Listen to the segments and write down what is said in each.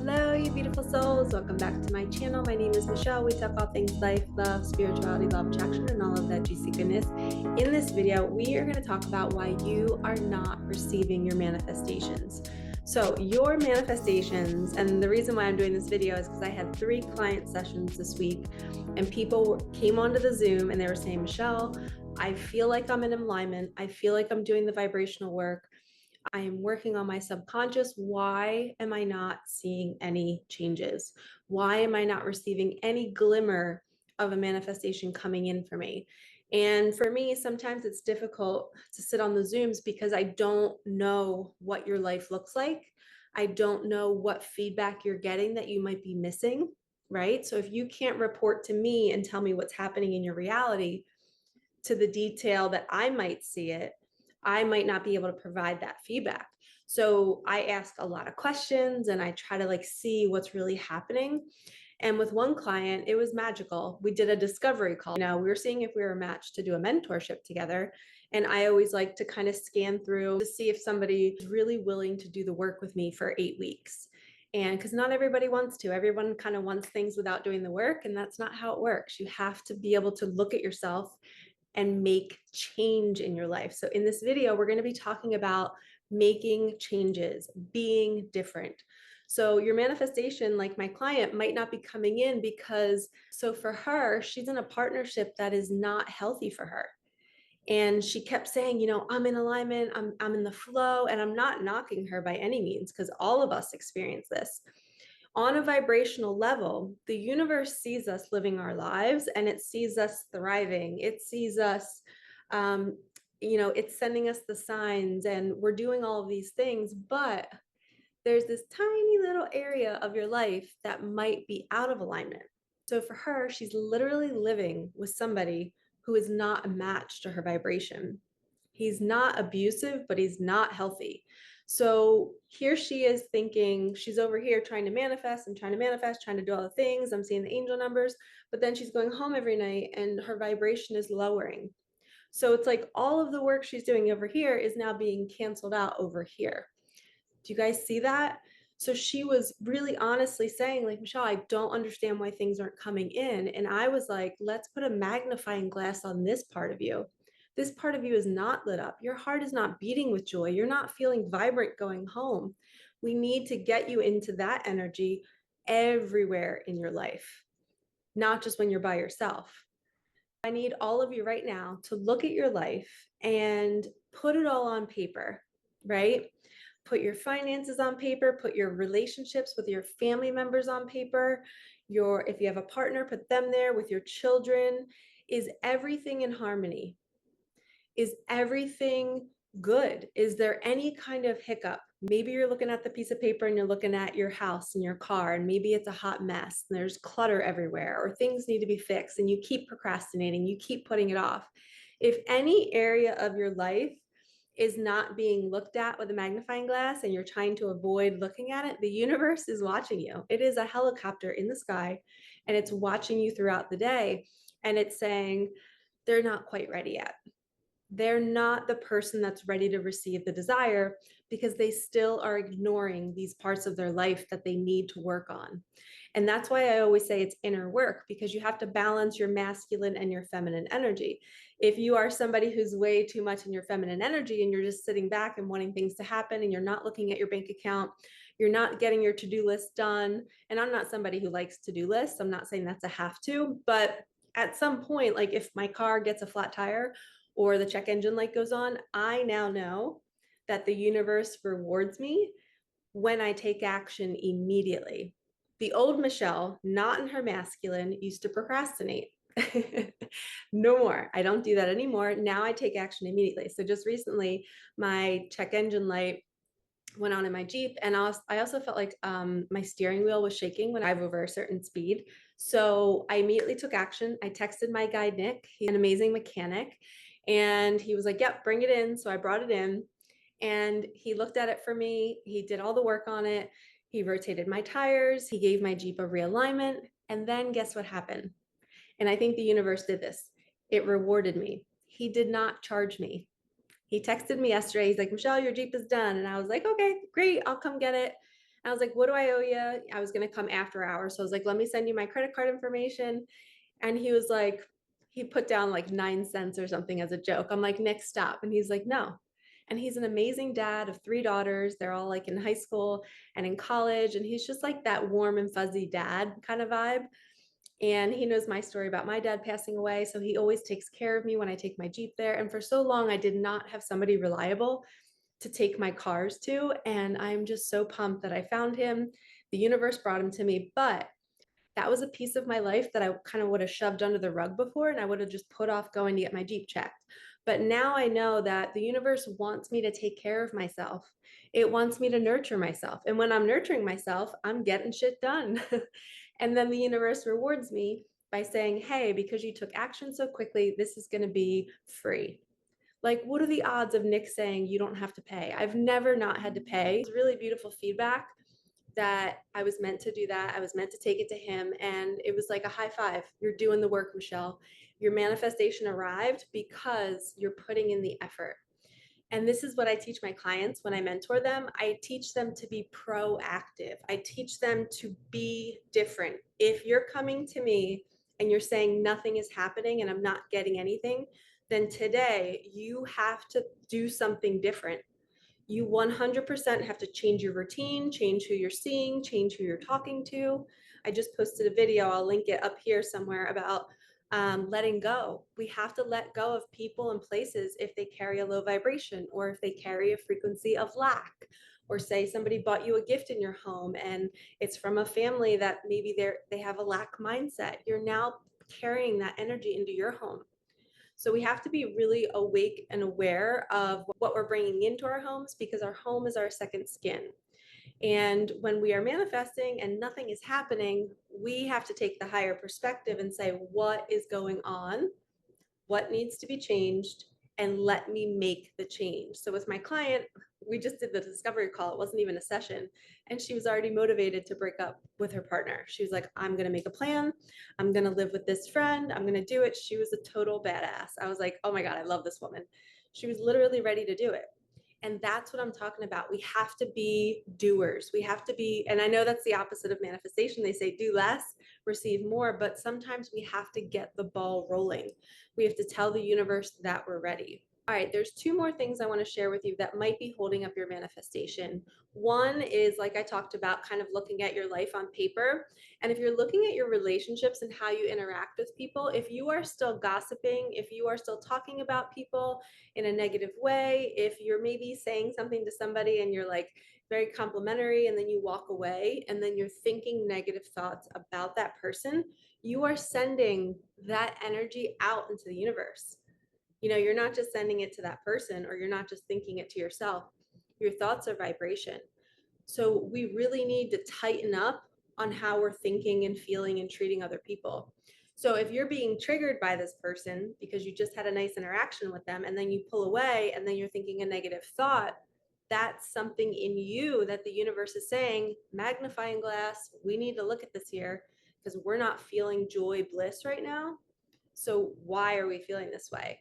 Hello, you beautiful souls. Welcome back to my channel. My name is Michelle. We talk all things life, love, spirituality, law of attraction, and all of that juicy goodness. In this video, we are going to talk about why you are not receiving your manifestations. So your manifestations, and the reason why I'm doing this video is because I had 3 client sessions this week, and people came onto the Zoom and they were saying, Michelle, I feel like I'm in alignment. I feel like I'm doing the vibrational work. I am working on my subconscious. Why am I not seeing any changes? Why am I not receiving any glimmer of a manifestation coming in for me? And for me, sometimes it's difficult to sit on the Zooms because I don't know what your life looks like. I don't know what feedback you're getting that you might be missing, right? So if you can't report to me and tell me what's happening in your reality to the detail that I might see it, I might not be able to provide that feedback. So I ask a lot of questions and I try to see what's really happening. And with one client, it was magical. We did a discovery call. We were seeing if we were matched to do a mentorship together. And I always like to kind of scan through to see if somebody is really willing to do the work with me for 8 weeks. And because not everybody wants to, everyone kind of wants things without doing the work. And that's not how it works. You have to be able to look at yourself and make change in your life. So in this video, we're going to be talking about making changes, being different. So your manifestation, like my client, might not be coming in because, so for her, she's in a partnership that is not healthy for her. And she kept saying, I'm in alignment, I'm in the flow, and I'm not knocking her by any means, because all of us experience this. On a vibrational level, the universe sees us living our lives and it sees us thriving. It sees us, it's sending us the signs and we're doing all of these things. But there's this tiny little area of your life that might be out of alignment. So for her, she's literally living with somebody who is not a match to her vibration. He's not abusive, but he's not healthy. So here she is thinking she's over here trying to manifest and trying to manifest, trying to do all the things. I'm seeing the angel numbers, but then she's going home every night and her vibration is lowering. So it's like all of the work she's doing over here is now being canceled out over here. Do you guys see that? So she was really honestly saying, Michelle, I don't understand why things aren't coming in. And I was like, let's put a magnifying glass on this part of you. This part of you is not lit up. Your heart is not beating with joy. You're not feeling vibrant going home. We need to get you into that energy everywhere in your life, not just when you're by yourself. I need all of you right now to look at your life and put it all on paper, right? Put your finances on paper, put your relationships with your family members on paper, if you have a partner, put them there with your children. Is everything in harmony? Is everything good? Is there any kind of hiccup? Maybe you're looking at the piece of paper and you're looking at your house and your car, and maybe it's a hot mess and there's clutter everywhere, or things need to be fixed and you keep procrastinating, you keep putting it off. If any area of your life is not being looked at with a magnifying glass and you're trying to avoid looking at it, the universe is watching you. It is a helicopter in the sky and it's watching you throughout the day. And it's saying, they're not quite ready yet. They're not the person that's ready to receive the desire because they still are ignoring these parts of their life that they need to work on. And that's why I always say it's inner work, because you have to balance your masculine and your feminine energy. If you are somebody who's way too much in your feminine energy and you're just sitting back and wanting things to happen and you're not looking at your bank account, you're not getting your to-do list done. And I'm not somebody who likes to-do lists. I'm not saying that's a have to, but at some point, like if my car gets a flat tire, or the check engine light goes on, I now know that the universe rewards me when I take action immediately. The old Michelle, not in her masculine, used to procrastinate. No more. I don't do that anymore. Now I take action immediately. So just recently, my check engine light went on in my Jeep, and I also felt like my steering wheel was shaking when I drive over a certain speed. So I immediately took action. I texted my guy, Nick. He's an amazing mechanic. And he was like, yep, bring it in. So I brought it in and he looked at it for me. He did all the work on it. He rotated my tires. He gave my Jeep a realignment. And then guess what happened? And I think the universe did this. It rewarded me. He did not charge me. He texted me yesterday. He's like, Michelle, your Jeep is done. And I was like, okay, great. I'll come get it. I was like, what do I owe you? I was going to come after hours. So I was like, let me send you my credit card information. And he was like, he put down like 9 cents or something as a joke. I'm like, Nick, stop. And he's like, no. And he's an amazing dad of 3 daughters. They're all like in high school and in college. And he's just like that warm and fuzzy dad kind of vibe. And he knows my story about my dad passing away. So he always takes care of me when I take my Jeep there. And for so long, I did not have somebody reliable to take my cars to. And I'm just so pumped that I found him. The universe brought him to me. But that was a piece of my life that I kind of would have shoved under the rug before, and I would have just put off going to get my Jeep checked. But now I know that the universe wants me to take care of myself. It wants me to nurture myself. And when I'm nurturing myself, I'm getting shit done. And then the universe rewards me by saying, hey, because you took action so quickly, this is going to be free. Like, what are the odds of Nick saying you don't have to pay? I've never not had to pay. It's really beautiful feedback that I was meant to do that. I was meant to take it to him. And it was like a high five. You're doing the work, Michelle. Your manifestation arrived because you're putting in the effort. And this is what I teach my clients when I mentor them. I teach them to be proactive. I teach them to be different. If you're coming to me and you're saying nothing is happening and I'm not getting anything, then today you have to do something different. You 100% have to change your routine, change who you're seeing, change who you're talking to. I just posted a video, I'll link it up here somewhere, about letting go. We have to let go of people and places if they carry a low vibration, or if they carry a frequency of lack, or say somebody bought you a gift in your home and it's from a family that maybe they have a lack mindset. You're now carrying that energy into your home. So we have to be really awake and aware of what we're bringing into our homes, because our home is our second skin. And when we are manifesting and nothing is happening, we have to take the higher perspective and say, what is going on? What needs to be changed? And let me make the change. So with my client, we just did the discovery call. It wasn't even a session. And she was already motivated to break up with her partner. She was like, I'm going to make a plan. I'm going to live with this friend. I'm going to do it. She was a total badass. I was like, oh my God, I love this woman. She was literally ready to do it. And that's what I'm talking about. We have to be doers. We have to be, and I know that's the opposite of manifestation. They say do less, receive more, but sometimes we have to get the ball rolling. We have to tell the universe that we're ready. All right, there's 2 more things I want to share with you that might be holding up your manifestation. One is, like I talked about, kind of looking at your life on paper. And if you're looking at your relationships and how you interact with people, if you are still gossiping, if you are still talking about people in a negative way, if you're maybe saying something to somebody and you're like very complimentary and then you walk away and then you're thinking negative thoughts about that person, you are sending that energy out into the universe. You know, you're not just sending it to that person, or you're not just thinking it to yourself. Your thoughts are vibration. So we really need to tighten up on how we're thinking and feeling and treating other people. So if you're being triggered by this person because you just had a nice interaction with them and then you pull away and then you're thinking a negative thought, that's something in you that the universe is saying, magnifying glass, we need to look at this here, because we're not feeling joy, bliss right now. So why are we feeling this way?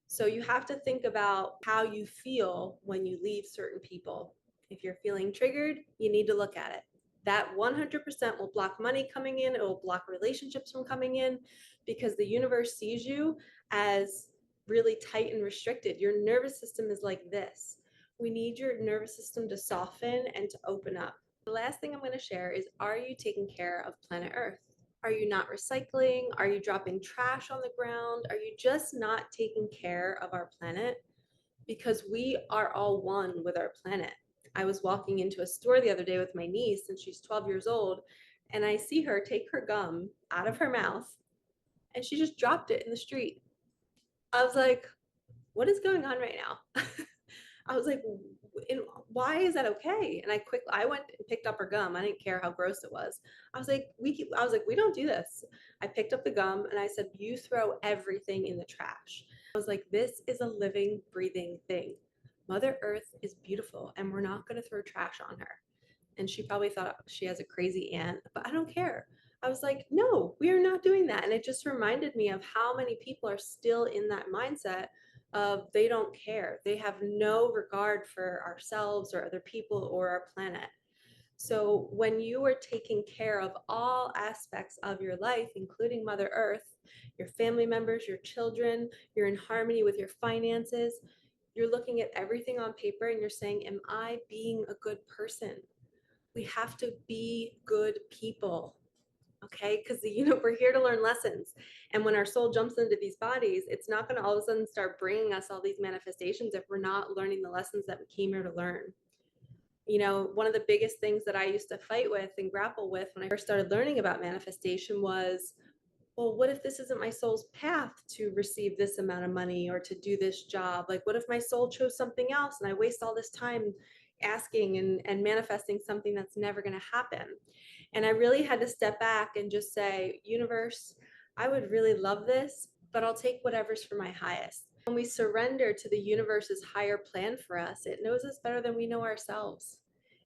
So you have to think about how you feel when you leave certain people. If you're feeling triggered, you need to look at it. That 100% will block money coming in. It will block relationships from coming in, because the universe sees you as really tight and restricted. Your nervous system is like this. We need your nervous system to soften and to open up. The last thing I'm going to share is, are you taking care of planet Earth? Are you not recycling? Are you dropping trash on the ground? Are you just not taking care of our planet? Because we are all one with our planet. I was walking into a store the other day with my niece, and she's 12 years old, and I see her take her gum out of her mouth and she just dropped it in the street. I was like, what is going on right now? I was like, why is that okay? And I went and picked up her gum. I didn't care how gross it was. I was like, we don't do this. I picked up the gum and I said, you throw everything in the trash. I was like, this is a living, breathing thing. Mother Earth is beautiful and we're not going to throw trash on her. And she probably thought she has a crazy aunt, but I don't care. I was like, no, we are not doing that. And it just reminded me of how many people are still in that mindset of they don't care. They have no regard for ourselves or other people or our planet. So when you are taking care of all aspects of your life, including Mother Earth, your family members, your children, you're in harmony with your finances, you're looking at everything on paper and you're saying, am I being a good person? We have to be good people. Okay, because we're here to learn lessons. And when our soul jumps into these bodies, it's not going to all of a sudden start bringing us all these manifestations if we're not learning the lessons that we came here to learn. One of the biggest things that I used to fight with and grapple with when I first started learning about manifestation was, well, what if this isn't my soul's path to receive this amount of money or to do this job? Like, what if my soul chose something else and I waste all this time asking and manifesting something that's never going to happen? And I really had to step back and just say, universe, I would really love this, but I'll take whatever's for my highest. When we surrender to the universe's higher plan for us, it knows us better than we know ourselves.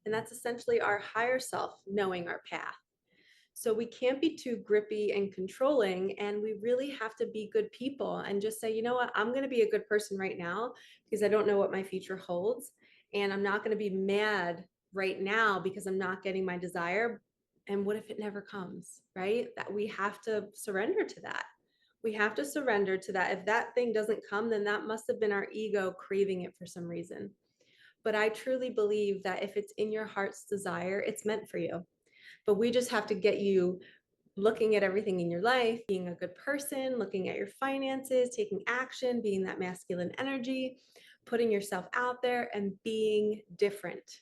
And that's essentially our higher self knowing our path. So we can't be too grippy and controlling, and we really have to be good people and just say, you know what, I'm going to be a good person right now because I don't know what my future holds. And I'm not going to be mad right now because I'm not getting my desire. And what if it never comes, right? That we have to surrender to that. We have to surrender to that. If that thing doesn't come, then that must have been our ego craving it for some reason. But I truly believe that if it's in your heart's desire, it's meant for you. But we just have to get you looking at everything in your life, being a good person, looking at your finances, taking action, being that masculine energy, putting yourself out there and being different.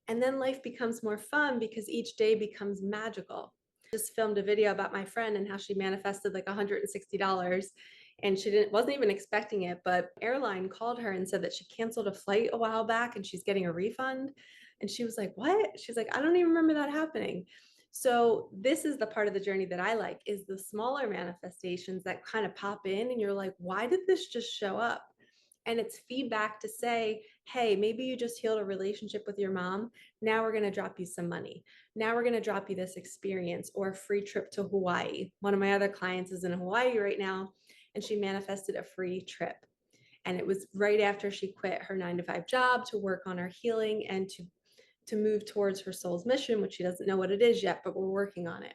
And then life becomes more fun because each day becomes magical. Just filmed a video about my friend and how she manifested like $160 and she wasn't even expecting it, but airline called her and said that she canceled a flight a while back and she's getting a refund. And she was like, what? She's like, I don't even remember that happening. So this is the part of the journey that I like, is the smaller manifestations that kind of pop in and you're like, why did this just show up? And it's feedback to say, hey, maybe you just healed a relationship with your mom. Now we're going to drop you some money. Now we're going to drop you this experience or a free trip to Hawaii. One of my other clients is in Hawaii right now, and she manifested a free trip. And it was right after she quit her 9-to-5 job to work on her healing and to move towards her soul's mission, which she doesn't know what it is yet, but we're working on it.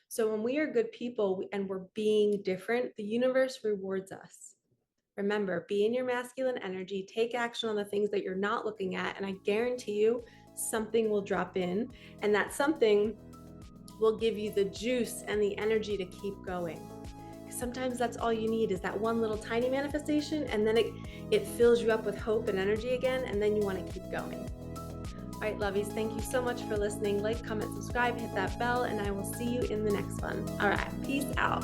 So when we are good people and we're being different, the universe rewards us. Remember, be in your masculine energy, take action on the things that you're not looking at, and I guarantee you something will drop in, and that something will give you the juice and the energy to keep going. Sometimes that's all you need, is that one little tiny manifestation, and then it fills you up with hope and energy again, and then you want to keep going. All right, lovies, thank you so much for listening. Like, comment, subscribe, hit that bell, and I will see you in the next one. All right, peace out.